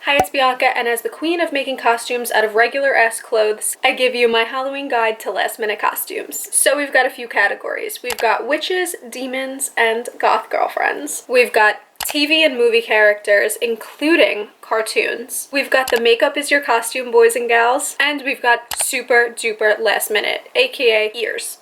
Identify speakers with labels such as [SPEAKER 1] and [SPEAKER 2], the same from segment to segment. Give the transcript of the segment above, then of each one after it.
[SPEAKER 1] Hi, it's Bianca, and as the queen of making costumes out of regular-ass clothes, I give you my Halloween guide to last-minute costumes. So we've got a few categories. We've got witches, demons, and goth girlfriends. We've got TV and movie characters, including cartoons. We've got the makeup is your costume boys and gals, and we've got super duper last minute, aka ears.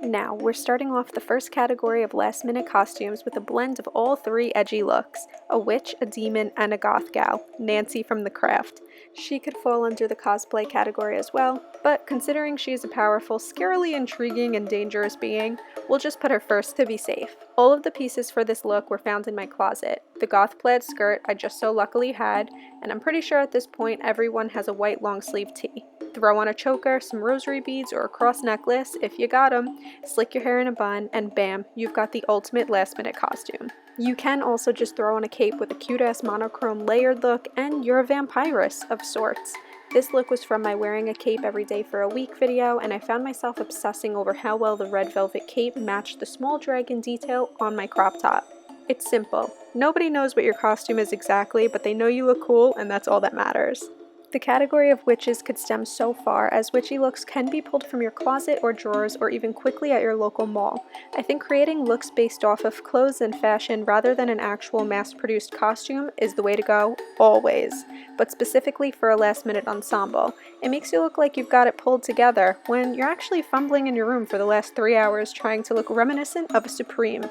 [SPEAKER 1] Now, we're starting off the first category of last minute costumes with a blend of all three edgy looks: a witch, a demon, and a goth gal, Nancy from The Craft. She could fall under the cosplay category as well, but considering she is a powerful, scarily intriguing, and dangerous being, we'll just put her first to be safe. All of the pieces for this look were found in my closet. The goth plaid skirt I just so luckily had, and I'm pretty sure at this point everyone has a white long sleeve tee. Throw on a choker, some rosary beads, or a cross necklace if you got them, slick your hair in a bun, and bam, you've got the ultimate last minute costume. You can also just throw on a cape with a cute-ass monochrome layered look, and you're a vampiress of sorts. This look was from my wearing a cape every day for a week video, and I found myself obsessing over how well the red velvet cape matched the small dragon detail on my crop top. It's simple. Nobody knows what your costume is exactly, but they know you look cool, and that's all that matters. The category of witches could stem so far, as witchy looks can be pulled from your closet or drawers or even quickly at your local mall. I think creating looks based off of clothes and fashion rather than an actual mass-produced costume is the way to go, always. But specifically for a last-minute ensemble, it makes you look like you've got it pulled together when you're actually fumbling in your room for the last 3 hours trying to look reminiscent of a Supreme.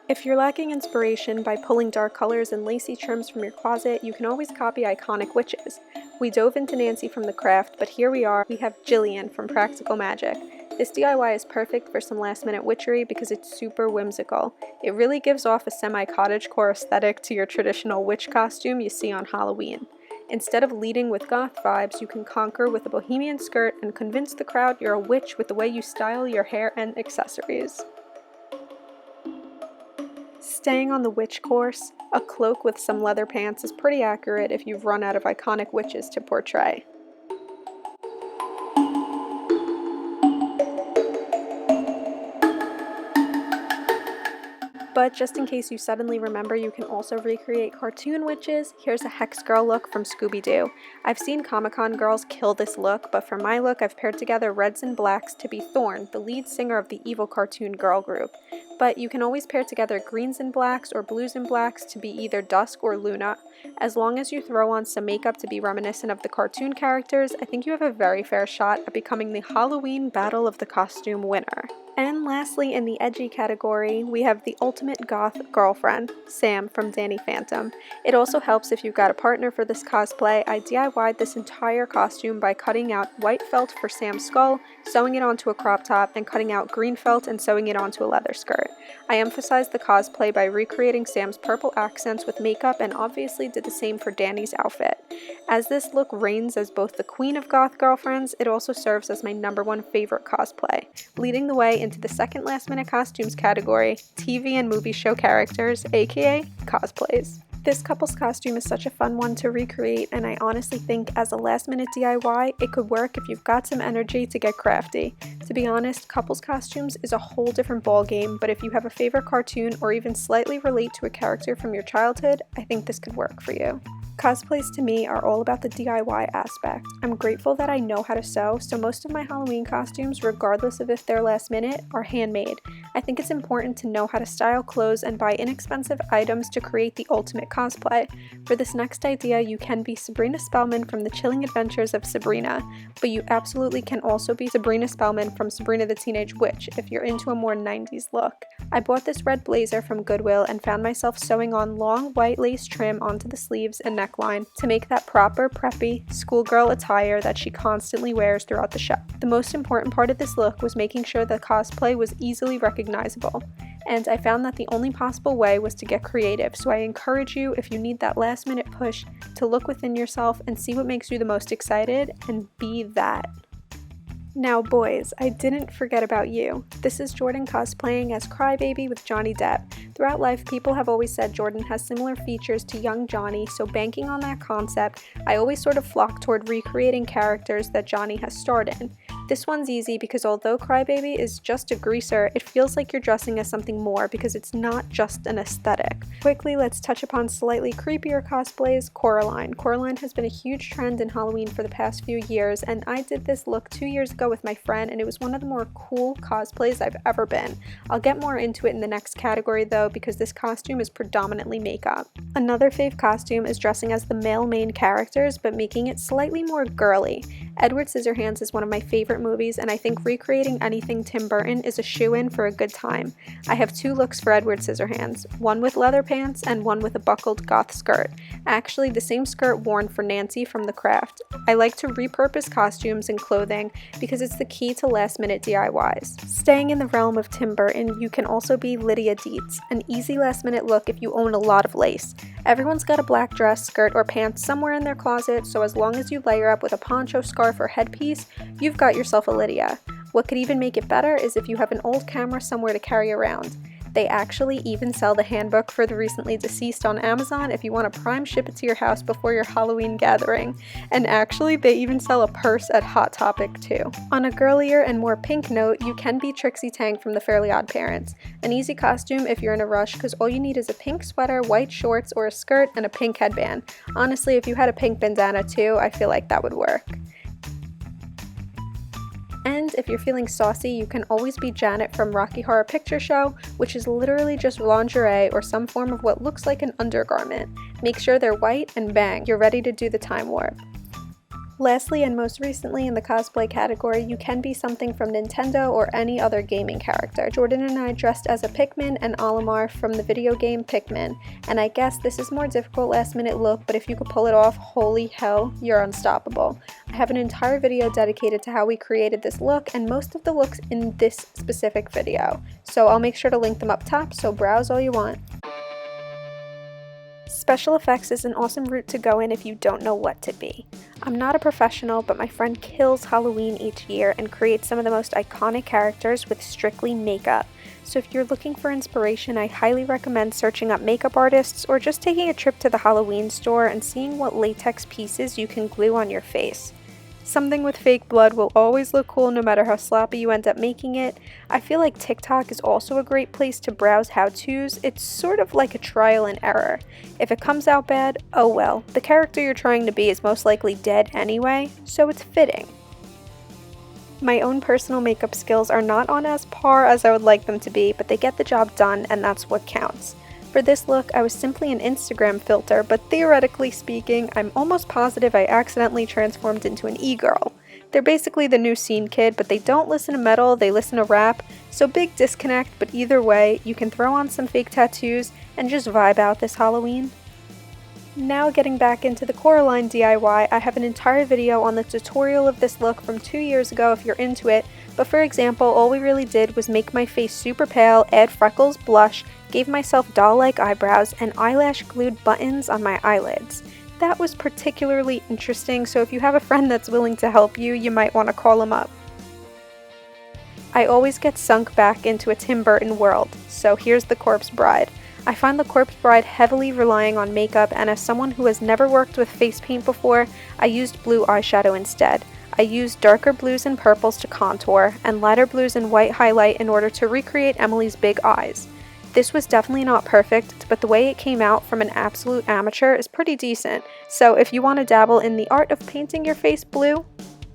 [SPEAKER 1] If you're lacking inspiration by pulling dark colors and lacy trims from your closet, you can always copy iconic witches. We dove into Nancy from The Craft, but here we have Jillian from Practical Magic. This DIY is perfect for some last minute witchery because it's super whimsical. It really gives off a semi-cottagecore aesthetic to your traditional witch costume you see on Halloween. Instead of leading with goth vibes, you can conquer with a bohemian skirt and convince the crowd you're a witch with the way you style your hair and accessories. Staying on the witch course, a cloak with some leather pants is pretty accurate if you've run out of iconic witches to portray. But just in case you suddenly remember you can also recreate cartoon witches, here's a Hex Girl look from Scooby-Doo. I've seen Comic-Con girls kill this look, but for my look I've paired together reds and blacks to be Thorn, the lead singer of the evil cartoon girl group. But you can always pair together greens and blacks or blues and blacks to be either Dusk or Luna. As long as you throw on some makeup to be reminiscent of the cartoon characters, I think you have a very fair shot at becoming the Halloween Battle of the Costume winner. And lastly, in the edgy category, we have the ultimate goth girlfriend, Sam from Danny Phantom. It also helps if you've got a partner for this cosplay. I DIY'd this entire costume by cutting out white felt for Sam's skull, sewing it onto a crop top, and cutting out green felt and sewing it onto a leather skirt. I emphasized the cosplay by recreating Sam's purple accents with makeup and obviously did the same for Danny's outfit. As this look reigns as both the queen of goth girlfriends, it also serves as my #1 favorite cosplay. Leading the way into the second last minute costumes category, TV and movie show characters, aka cosplays. This couple's costume is such a fun one to recreate, and I honestly think as a last minute DIY, it could work if you've got some energy to get crafty. To be honest, couples costumes is a whole different ballgame, but if you have a favorite cartoon or even slightly relate to a character from your childhood, I think this could work for you. Cosplays to me are all about the DIY aspect. I'm grateful that I know how to sew, so most of my Halloween costumes, regardless of if they're last minute, are handmade. I think it's important to know how to style clothes and buy inexpensive items to create the ultimate cosplay. For this next idea, you can be Sabrina Spellman from The Chilling Adventures of Sabrina, but you absolutely can also be Sabrina Spellman from Sabrina the Teenage Witch if you're into a more 90s look. I bought this red blazer from Goodwill and found myself sewing on long white lace trim onto the sleeves and neck neckline to make that proper, preppy, schoolgirl attire that she constantly wears throughout the show. The most important part of this look was making sure the cosplay was easily recognizable, and I found that the only possible way was to get creative, so I encourage you, if you need that last minute push, to look within yourself and see what makes you the most excited and be that. Now boys, I didn't forget about you. This is Jordan cosplaying as Crybaby with Johnny Depp. Throughout life, people have always said Jordan has similar features to young Johnny, so banking on that concept, I always sort of flock toward recreating characters that Johnny has starred in. This one's easy because although Crybaby is just a greaser, it feels like you're dressing as something more because it's not just an aesthetic. Quickly, let's touch upon slightly creepier cosplays, Coraline. Coraline has been a huge trend in Halloween for the past few years, and I did this look 2 years ago with my friend, and it was one of the more cool cosplays I've ever been. I'll get more into it in the next category though, because this costume is predominantly makeup. Another fave costume is dressing as the male main characters, but making it slightly more girly. Edward Scissorhands is one of my favorite movies, and I think recreating anything Tim Burton is a shoo-in for a good time. I have 2 looks for Edward Scissorhands, one with leather pants and one with a buckled goth skirt. Actually, the same skirt worn for Nancy from The Craft. I like to repurpose costumes and clothing because it's the key to last-minute DIYs. Staying in the realm of Tim Burton, you can also be Lydia Dietz, an easy last-minute look if you own a lot of lace. Everyone's got a black dress, skirt, or pants somewhere in their closet, so as long as you layer up with a poncho, scarf, or headpiece, you've got yourself a Lydia. What could even make it better is if you have an old camera somewhere to carry around. They actually even sell the handbook for the recently deceased on Amazon if you want to prime ship it to your house before your Halloween gathering. And actually, they even sell a purse at Hot Topic too. On a girlier and more pink note, you can be Trixie Tang from The Fairly Odd Parents. An easy costume if you're in a rush because all you need is a pink sweater, white shorts, or a skirt, and a pink headband. Honestly, if you had a pink bandana too, I feel like that would work. And if you're feeling saucy, you can always be Janet from Rocky Horror Picture Show, which is literally just lingerie or some form of what looks like an undergarment. Make sure they're white and bang, you're ready to do the time warp. Lastly, and most recently in the cosplay category, you can be something from Nintendo or any other gaming character. Jordan and I dressed as a Pikmin and Olimar from the video game Pikmin, and I guess this is more difficult last minute look, but if you could pull it off, holy hell, you're unstoppable. I have an entire video dedicated to how we created this look and most of the looks in this specific video, so I'll make sure to link them up top, so browse all you want. Special effects is an awesome route to go in if you don't know what to be. I'm not a professional, but my friend kills Halloween each year and creates some of the most iconic characters with strictly makeup. So if you're looking for inspiration, I highly recommend searching up makeup artists or just taking a trip to the Halloween store and seeing what latex pieces you can glue on your face. Something with fake blood will always look cool no matter how sloppy you end up making it. I feel like TikTok is also a great place to browse how-tos. It's sort of like a trial and error. If it comes out bad, oh well. The character you're trying to be is most likely dead anyway, so it's fitting. My own personal makeup skills are not on as par as I would like them to be, but they get the job done and that's what counts. For this look, I was simply an Instagram filter, but theoretically speaking, I'm almost positive I accidentally transformed into an e-girl. They're basically the new scene kid, but they don't listen to metal, they listen to rap, so big disconnect, but either way, you can throw on some fake tattoos and just vibe out this Halloween. Now getting back into the Coraline DIY, I have an entire video on the tutorial of this look from 2 years ago if you're into it, but for example, all we really did was make my face super pale, add freckles, blush, gave myself doll-like eyebrows, and eyelash glued buttons on my eyelids. That was particularly interesting, so if you have a friend that's willing to help you, you might want to call him up. I always get sunk back into a Tim Burton world, so here's the Corpse Bride. I find the Corpse Bride heavily relying on makeup, and as someone who has never worked with face paint before, I used blue eyeshadow instead. I used darker blues and purples to contour, and lighter blues and white highlight in order to recreate Emily's big eyes. This was definitely not perfect, but the way it came out from an absolute amateur is pretty decent, so if you want to dabble in the art of painting your face blue,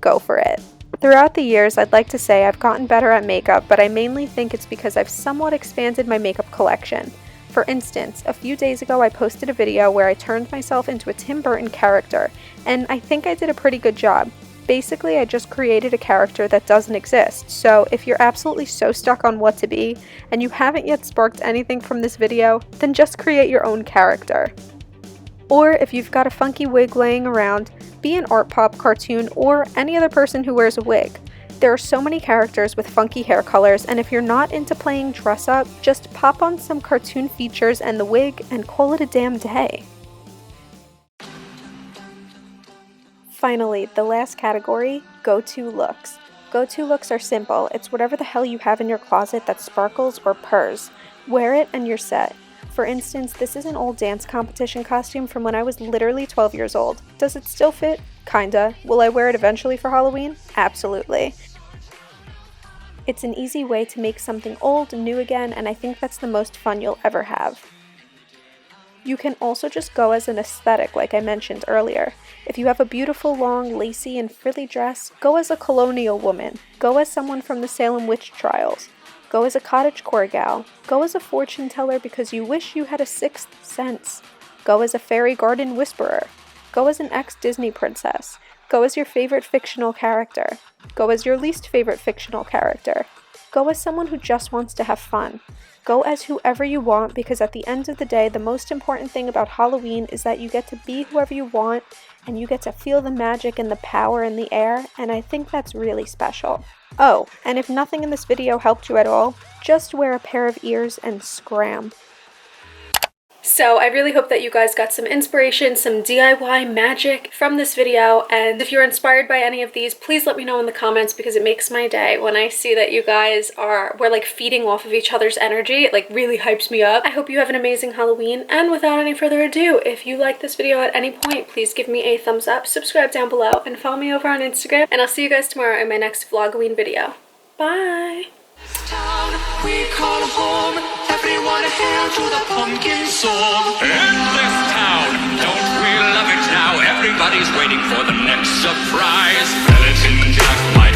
[SPEAKER 1] go for it. Throughout the years, I'd like to say I've gotten better at makeup, but I mainly think it's because I've somewhat expanded my makeup collection. For instance, a few days ago I posted a video where I turned myself into a Tim Burton character, and I think I did a pretty good job. Basically, I just created a character that doesn't exist, so if you're absolutely so stuck on what to be, and you haven't yet sparked anything from this video, then just create your own character. Or if you've got a funky wig laying around, be an art pop, cartoon, or any other person who wears a wig. There are so many characters with funky hair colors, and if you're not into playing dress up, just pop on some cartoon features and the wig and call it a damn day. Finally, the last category, go-to looks. Go-to looks are simple. It's whatever the hell you have in your closet that sparkles or purrs. Wear it and you're set. For instance, this is an old dance competition costume from when I was literally 12 years old. Does it still fit? Kinda. Will I wear it eventually for Halloween? Absolutely. It's an easy way to make something old new again, and I think that's the most fun you'll ever have. You can also just go as an aesthetic like I mentioned earlier. If you have a beautiful, long, lacy, and frilly dress, go as a colonial woman. Go as someone from the Salem witch trials. Go as a cottagecore gal. Go as a fortune teller because you wish you had a sixth sense. Go as a fairy garden whisperer. Go as an ex-Disney princess. Go as your favorite fictional character. Go as your least favorite fictional character. Go as someone who just wants to have fun. Go as whoever you want, because at the end of the day, the most important thing about Halloween is that you get to be whoever you want and you get to feel the magic and the power in the air, and I think that's really special. Oh, and if nothing in this video helped you at all, just wear a pair of ears and scram. So I really hope that you guys got some inspiration, some DIY magic from this video, and if you're inspired by any of these, please let me know in the comments, because it makes my day when I see that you guys we're like feeding off of each other's energy. It like really hypes me up. I hope you have an amazing Halloween, and without any further ado, if you like this video at any point, please give me a thumbs up, subscribe down below, and follow me over on Instagram, and I'll see you guys tomorrow in my next Vlogoween video. Bye!
[SPEAKER 2] Town we call home, everyone hail to the pumpkin song. In this town, don't we love it now? Everybody's waiting for the next surprise. Skeleton Jack, my